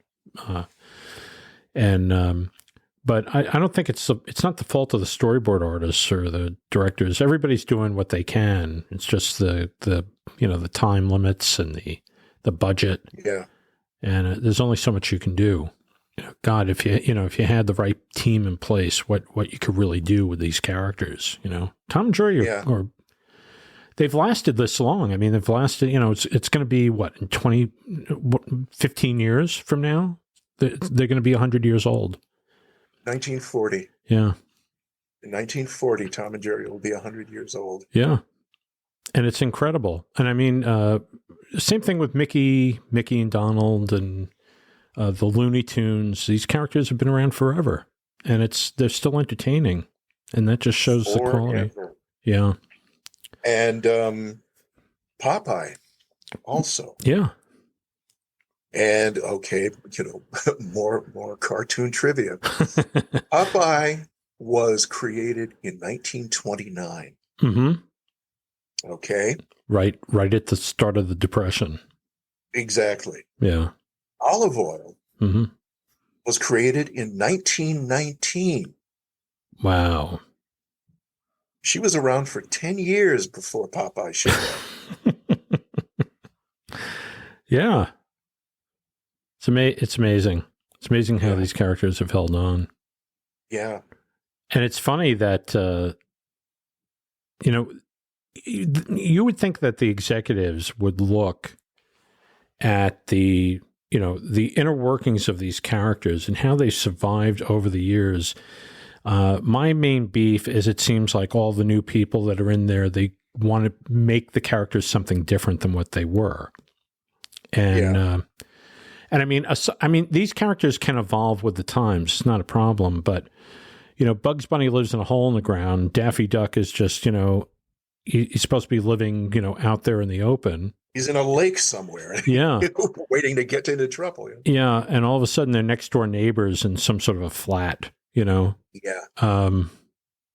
But I don't think it's not the fault of the storyboard artists or the directors. Everybody's doing what they can. It's just the time limits and the budget. Yeah. And there's only so much you can do. God, if you had the right team in place, what you could really do with these characters, Tom and Jerry or they've lasted this long. I mean, they've lasted, it's going to be in 15 years from now, they're going to be 100 years old. 1940. Yeah. In 1940, Tom and Jerry will be 100 years old. Yeah. And it's incredible. And I mean, same thing with Mickey and Donald and the Looney Tunes. These characters have been around forever, and they're still entertaining, and that just shows the quality. Yeah. And Popeye also. Yeah. And more cartoon trivia. Popeye was created in 1929. Mm-hmm. Okay. Right at the start of the Depression. Exactly. Yeah. Olive Oyl was created in 1919. Wow. She was around for 10 years before Popeye showed up. Yeah. It's amazing. It's amazing how these characters have held on. Yeah. And it's funny that, you would think that the executives would look at the inner workings of these characters and how they survived over the years. My main beef is it seems like all the new people that are in there, they want to make the characters something different than what they were. And, and I mean, these characters can evolve with the times. It's not a problem, but, Bugs Bunny lives in a hole in the ground. Daffy Duck is just, he's supposed to be living, out there in the open. He's in a lake somewhere. Yeah. Waiting to get into trouble. Yeah. And all of a sudden they're next door neighbors in some sort of a flat, Yeah.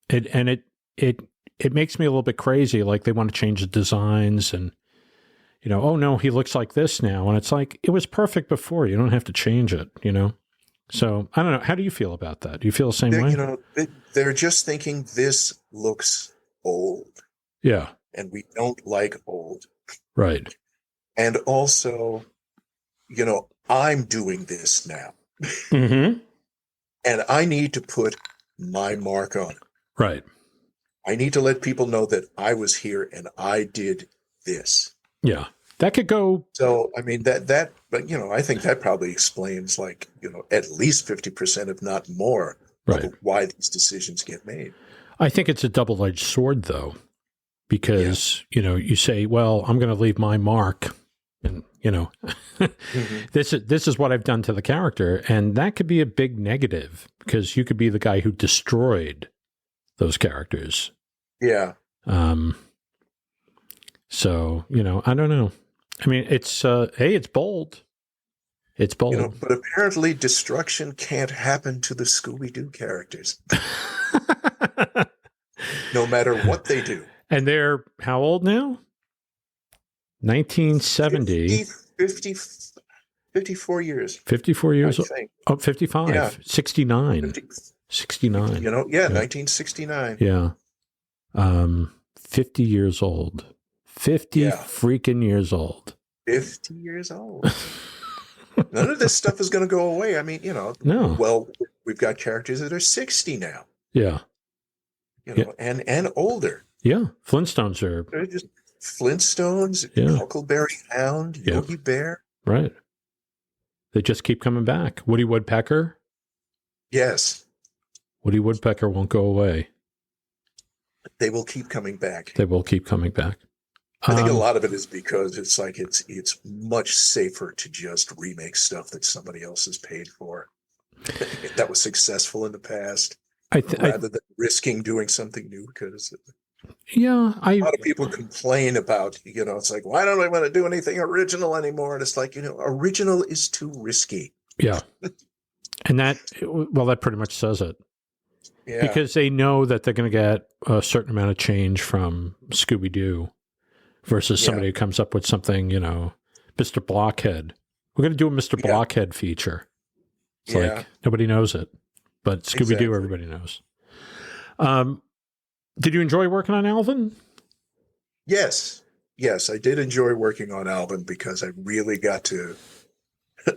It makes me a little bit crazy. Like they want to change the designs and, oh no, he looks like this now. And it's like, it was perfect before. You don't have to change it, So I don't know. How do you feel about that? Do you feel the same way? They're just thinking this looks old. Yeah. And we don't like old. Right. And also, I'm doing this now. Mm-hmm. And I need to put my mark on it. Right. I need to let people know that I was here and I did this. Yeah. That could go. So, I mean, but, I think that probably explains at least 50%, if not more, of why these decisions get made. I think it's a double-edged sword, though, because, you say, well, I'm going to leave my mark and, this is what I've done to the character. And that could be a big negative because you could be the guy who destroyed those characters. Yeah. So, I don't know. I mean, it's, it's bold. It's bold. But apparently destruction can't happen to the Scooby-Doo characters. No matter what they do. And they're how old now? 1970. 54 years. 54 years old. Oh, 55. Yeah. 69. 69. 1969. Yeah. 50 years old. 50 freaking years old. 50 years old. None of this stuff is going to go away. I mean, No. well, we've got characters that are 60 now, Yeah. and older. Yeah. Flintstones are. They're just Flintstones, Yeah. Huckleberry Hound, Yeah. Yogi Bear. Right. They just keep coming back. Woody Woodpecker. Yes, Woody Woodpecker won't go away. they will keep coming back. They will keep coming back. I think a lot of it is because it's like it's much safer to just remake stuff that somebody else has paid for that was successful in the past, rather than risking doing something new. Because a lot of people complain about, it's like, why don't I want to do anything original anymore? And it's like, original is too risky. Yeah. And that pretty much says it. Yeah. Because they know that they're going to get a certain amount of change from Scooby-Doo versus somebody who comes up with something, Mr. Blockhead. We're going to do a Mr. Blockhead feature. It's like, nobody knows it, but Scooby-Doo, everybody knows. Did you enjoy working on Alvin? Yes, I did enjoy working on Alvin because I really got to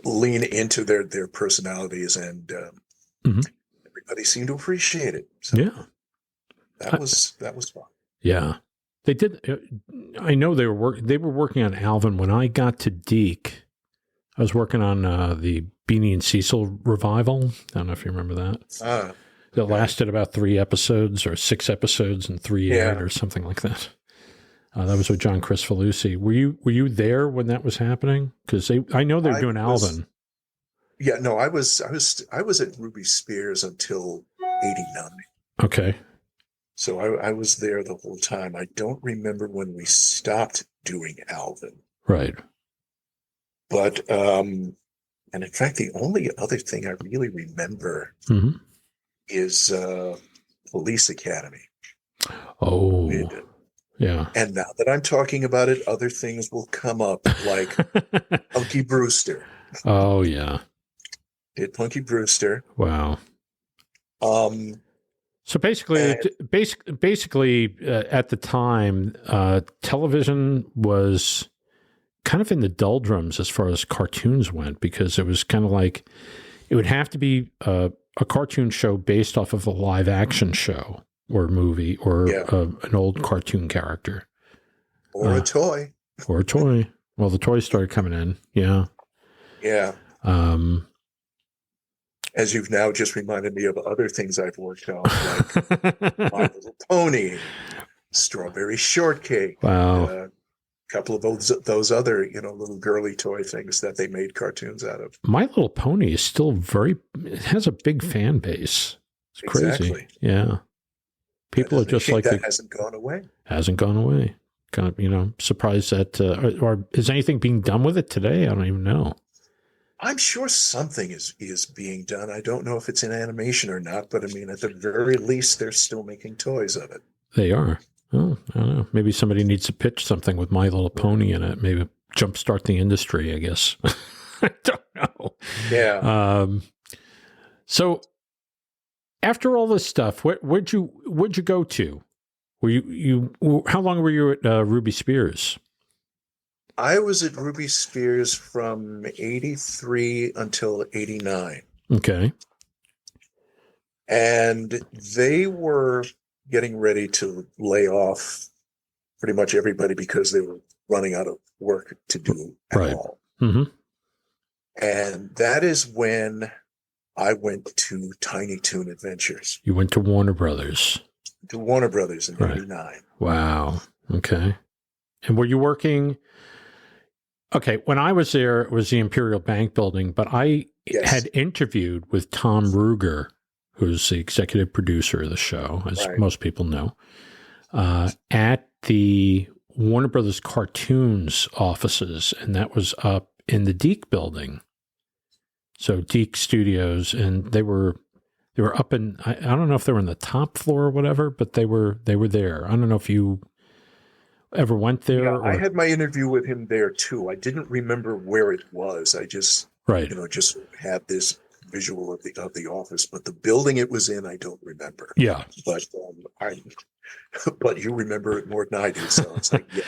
lean into their personalities, and everybody seemed to appreciate it. So that was fun. Yeah, they did. I know they were working on Alvin when I got to Deke. I was working on the Beanie and Cecil revival. I don't know if you remember that. That lasted about 3 episodes or 6 episodes and 3 aired or something like that. That was with John Cristofalusi. Were you there when that was happening? Because I know they're doing Alvin. Yeah, no, I was at Ruby Spears until '89. Okay. So I was there the whole time. I don't remember when we stopped doing Alvin. Right. But and in fact, the only other thing I really remember is Police Academy. Oh, yeah. And now that I'm talking about it, other things will come up, like Punky Brewster. Oh, yeah. Did Punky Brewster. Wow. So basically, at the time, television was kind of in the doldrums as far as cartoons went, because it was kind of like it would have to be a cartoon show based off of a live action show or movie or an old cartoon character. Or a toy. Or a toy. Well, the toys started coming in. Yeah. Yeah. As you've now just reminded me of other things I've worked on, like My Little Pony, Strawberry Shortcake. Wow. A couple of those other, little girly toy things that they made cartoons out of. My Little Pony is still it has a big fan base. It's crazy. Exactly. Yeah. People are just like... That hasn't gone away. Hasn't gone away. Kind of, surprised that... or is anything being done with it today? I don't even know. I'm sure something is being done. I don't know if it's in animation or not, but I mean, at the very least, they're still making toys of it. They are. Oh, I don't know. Maybe somebody needs to pitch something with My Little Pony in it. Maybe jumpstart the industry, I guess. I don't know. Yeah. So after all this stuff, where'd you go to? How long were you at Ruby Spears? I was at Ruby Spears from '83 until '89. Okay. And they were getting ready to lay off pretty much everybody because they were running out of work to do at all. Mm-hmm. And that is when I went to Tiny Toon Adventures. You went to Warner Brothers. To Warner Brothers in '89. Wow. Okay. And were you working... Okay, when I was there, it was the Imperial Bank building, but I had interviewed with Tom Ruger, who's the executive producer of the show, as most people know, at the Warner Brothers Cartoons offices, and that was up in the Deke building. So Deke Studios, and they were up in, I don't know if they were in the top floor or whatever, but they were there. I don't know if you ever went there? Yeah, I had my interview with him there too. I didn't remember where it was. I just, just had this visual of the office, but the building it was in, I don't remember. Yeah, but but you remember it more than I do. So it's like, yeah.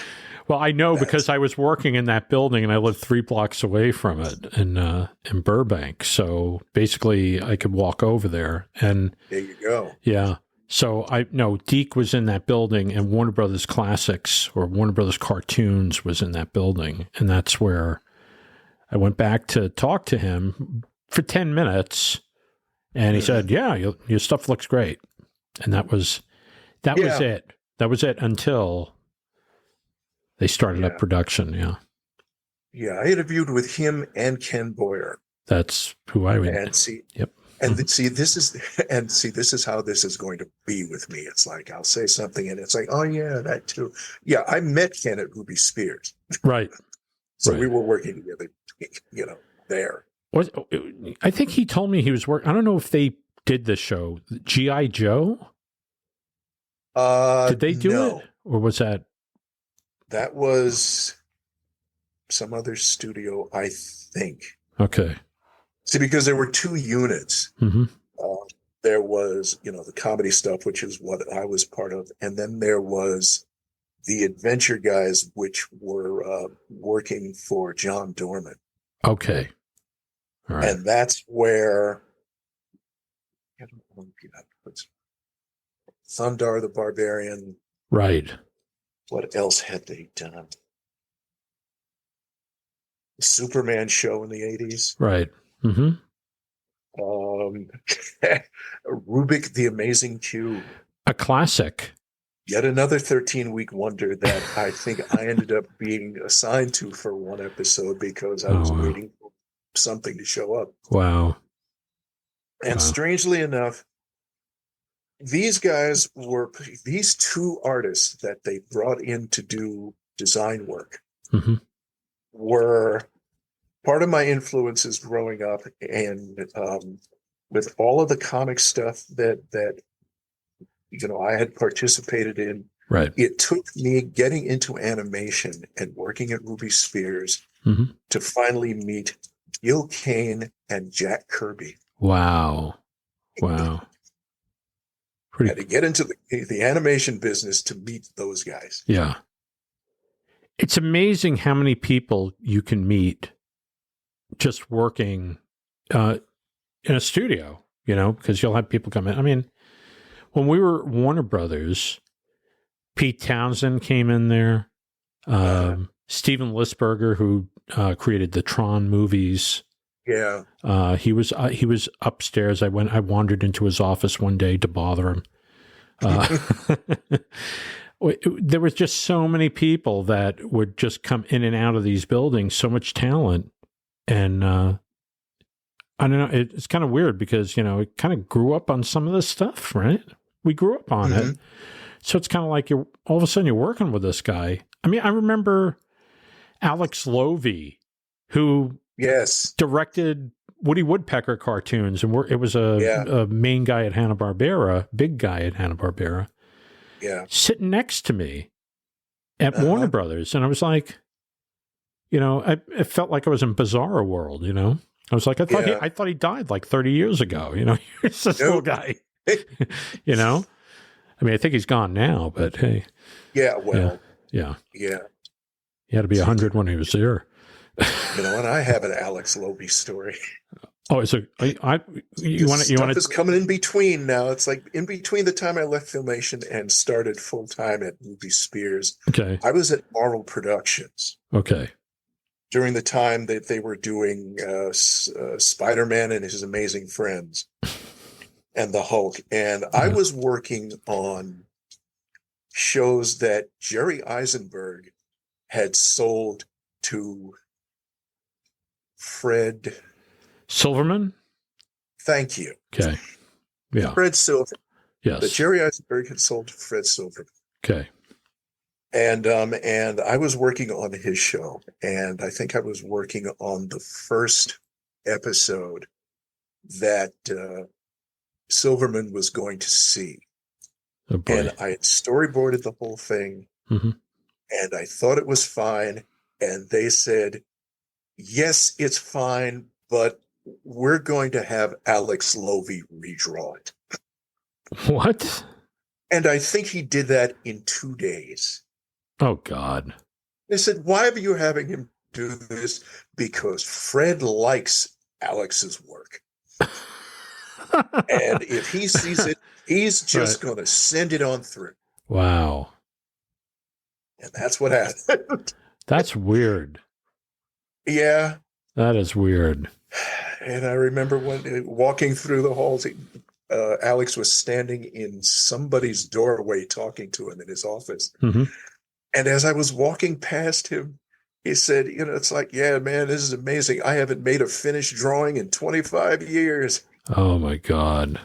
Well, I know because I was working in that building and I lived 3 blocks away from it in Burbank. So basically I could walk over there and There you go. yeah. So Deke was in that building and Warner Brothers Classics or Warner Brothers Cartoons was in that building. And that's where I went back to talk to him for 10 minutes. And he said, yeah, your stuff looks great. And that was it. That was it until they started up production. Yeah. Yeah. I interviewed with him and Ken Boyer. That's who I would. And see, yep. And this is how this is going to be with me. It's like, I'll say something and it's like, oh yeah, that too. Yeah. I met Ken at Ruby Spears. Right. So we were working together, there. I think he told me he was working. I don't know if they did the show G.I. Joe. Did they do it? Or was that? That was some other studio, I think. Okay. See, because there were 2 units. Mm-hmm. There was, the comedy stuff, which is what I was part of. And then there was the adventure guys, which were working for John Dorman. Okay. All right. And that's where Thundar the Barbarian. Right. What else had they done? The Superman show in the 80s. Right. Mm-hmm. Rubik the Amazing Cube. A classic. Yet another 13-week wonder that I think I ended up being assigned to for one episode because I was waiting for something to show up. Wow. And strangely enough, these 2 artists that they brought in to do design work were part of my influences growing up, and with all of the comic stuff that I had participated in. Right. It took me getting into animation and working at Ruby Spears to finally meet Gil Kane and Jack Kirby. Wow. Wow. I had to get into the animation business to meet those guys. Yeah. It's amazing how many people you can meet just working in a studio, because you'll have people come in. I mean, when we were Warner Brothers, Pete Townsend came in there. Steven Lisberger, who created the Tron movies. Yeah. He was upstairs. I wandered into his office one day to bother him. There was just so many people that would just come in and out of these buildings, so much talent. And I don't know, it's kind of weird because, it kind of grew up on some of this stuff, right? We grew up on it. So it's kind of like all of a sudden you're working with this guy. I mean, I remember Alex Lovey, who directed Woody Woodpecker cartoons, and it was a main guy at Hanna-Barbera, big guy at Hanna-Barbera, sitting next to me at Warner Brothers. And I was like, it felt like I was in Bizarro World, I was like, I thought he died like 30 years ago, he's this little guy, I mean, I think he's gone now, but hey. Yeah, well. Yeah. Yeah. He had to be 100 when he was there. And I have an Alex Lovey story. Oh, so you want to? It's coming in between now. It's like in between the time I left Filmation and started full time at Ruby Spears. Okay. I was at Marvel Productions. Okay. During the time that they were doing Spider-Man and His Amazing Friends and the Hulk, and I was working on shows that Jerry Eisenberg had sold to Fred Silverman. Thank you. Okay. Yeah. Fred Silverman. Yes. That Jerry Eisenberg had sold to Fred Silverman. Okay. And I was working on his show, and I think I was working on the first episode that Silverman was going to see. Oh boy. And I had storyboarded the whole thing, and I thought it was fine. And they said, yes, it's fine, but we're going to have Alex Lovey redraw it. What? And I think he did that in 2 days. Oh, God. They said, why are you having him do this? Because Fred likes Alex's work. And if he sees it, he's just going to send it on through. Wow. And that's what happened. That's weird. Yeah. That is weird. And I remember when walking through the halls, Alex was standing in somebody's doorway talking to him in his office. Mm-hmm. And as I was walking past him, he said, it's like, yeah, man, this is amazing. I haven't made a finished drawing in 25 years. Oh, my God.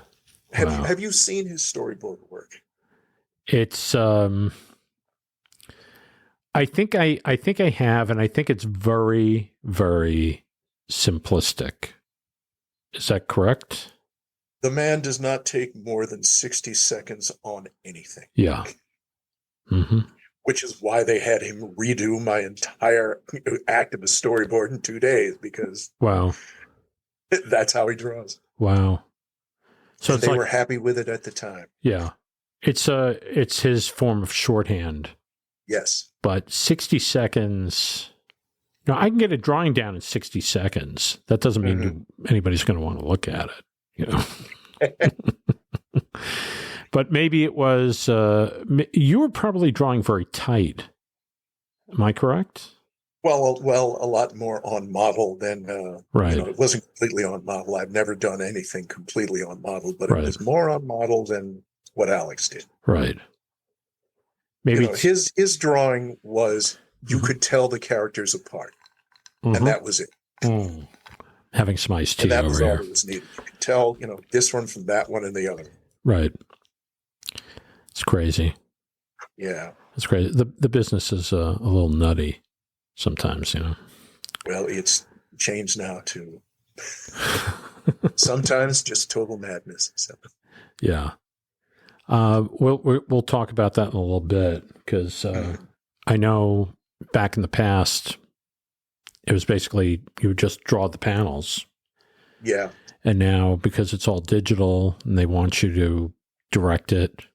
Wow. Have you seen his storyboard work? It's, I think I have, and I think it's very, very simplistic. Is that correct? The man does not take more than 60 seconds on anything. Yeah. Mm-hmm. Which is why they had him redo my entire act of a storyboard in 2 days, because wow, that's how he draws. Wow. So and they were happy with it at the time. Yeah. It's his form of shorthand. Yes. But 60 seconds, I can get a drawing down in 60 seconds. That doesn't mean anybody's going to want to look at it, But maybe it was, you were probably drawing very tight. Am I correct? Well, a lot more on model than, right. It wasn't completely on model. I've never done anything completely on model, but right. It was more on model than what Alex did. Right. Maybe his drawing was, you could tell the characters apart, and that was it. Mm. Having some iced tea and that over was here. all that was needed. You could tell, this one from that one and the other. Right. It's crazy. Yeah. It's crazy. The business is a little nutty sometimes, Well, it's changed now to sometimes just total madness. So. Yeah. We'll talk about that in a little bit, because I know back in the past, it was basically you would just draw the panels. Yeah. And now, because it's all digital and they want you to direct it,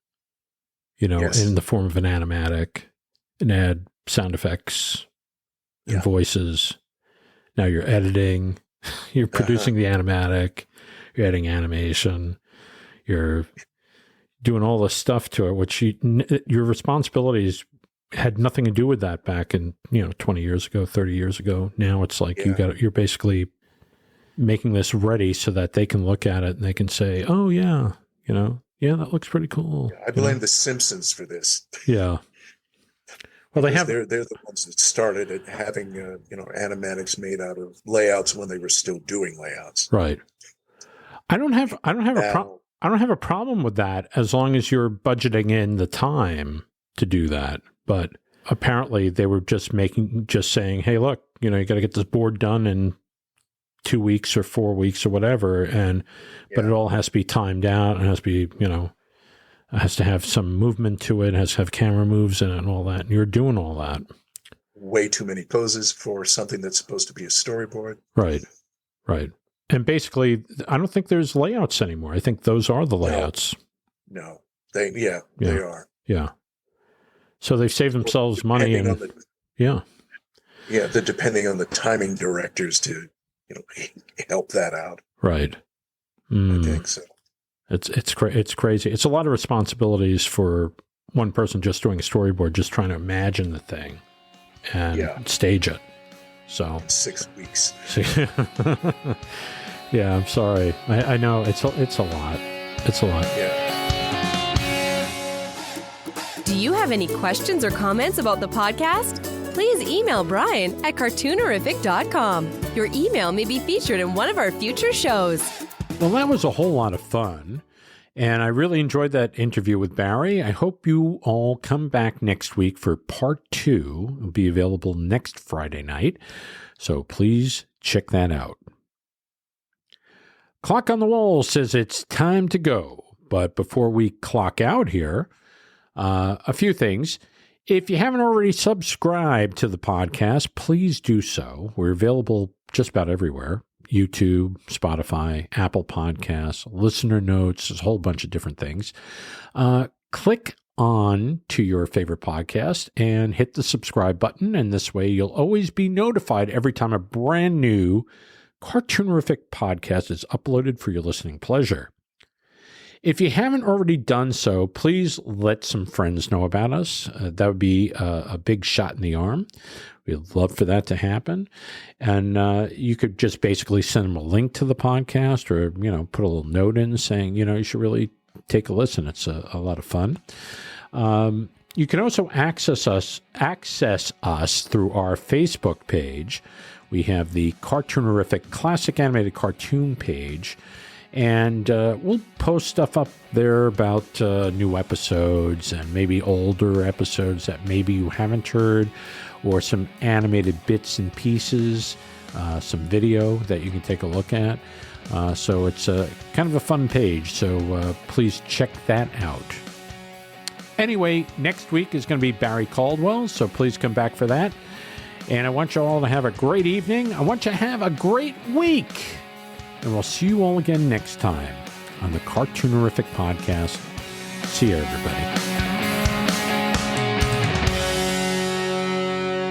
in the form of an animatic and add sound effects and voices. Now you're editing, you're producing the animatic, you're adding animation, you're doing all this stuff to it, which your responsibilities had nothing to do with that back in, 20 years ago, 30 years ago. Now it's like you're basically making this ready so that they can look at it and they can say, oh yeah, that looks pretty cool. Yeah, I blame the Simpsons for this. Yeah. Well, they're the ones that started at having animatics made out of layouts when they were still doing layouts. Right. I don't have a problem with that as long as you're budgeting in the time to do that. But apparently they were just saying, hey, look, you got to get this board done in 2 weeks or 4 weeks or whatever. But it all has to be timed out. It has to be, it has to have some movement to it. It has to have camera moves in it and all that. And you're doing all that. Way too many poses for something that's supposed to be a storyboard. Right. Right. And basically, I don't think there's layouts anymore. I think those are the layouts. No. They are. Yeah. So they've saved themselves money. Depending on the timing directors to, help that out. Right. I think so. It's crazy. It's a lot of responsibilities for one person just doing a storyboard, just trying to imagine the thing and stage it. So 6 weeks. Yeah, I'm sorry. I know it's a lot. It's a lot. Yeah. Do you have any questions or comments about the podcast? Please email Brian at cartoonerific.com. Your email may be featured in one of our future shows. Well, that was a whole lot of fun, and I really enjoyed that interview with Barry. I hope you all come back next week for part 2. It'll be available next Friday night, so please check that out. Clock on the wall says it's time to go, but before we clock out here, a few things. If you haven't already subscribed to the podcast, please do so. We're available just about everywhere. YouTube, Spotify, Apple Podcasts, listener notes, there's a whole bunch of different things. Click on to your favorite podcast and hit the subscribe button. And this way you'll always be notified every time a brand new Cartoonerific podcast is uploaded for your listening pleasure. If you haven't already done so, please let some friends know about us. That would be a big shot in the arm. We'd love for that to happen. And you could just basically send them a link to the podcast or, put a little note in saying, you should really take a listen. It's a lot of fun. You can also access us through our Facebook page. We have the Cartoonerific Classic Animated Cartoon page. And we'll post stuff up there about new episodes and maybe older episodes that maybe you haven't heard, or some animated bits and pieces, some video that you can take a look at. So it's kind of a fun page, so please check that out. Anyway, next week is going to be Barry Caldwell, so please come back for that. And I want you all to have a great evening. I want you to have a great week. And we'll see you all again next time on the Cartoonerific Podcast. See you, everybody.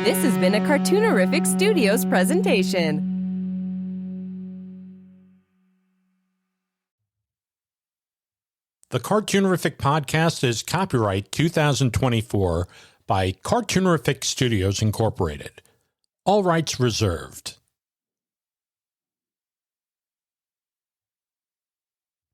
This has been a Cartoonerific Studios presentation. The Cartoonerific Podcast is copyright 2024 by Cartoonerific Studios Incorporated. All rights reserved.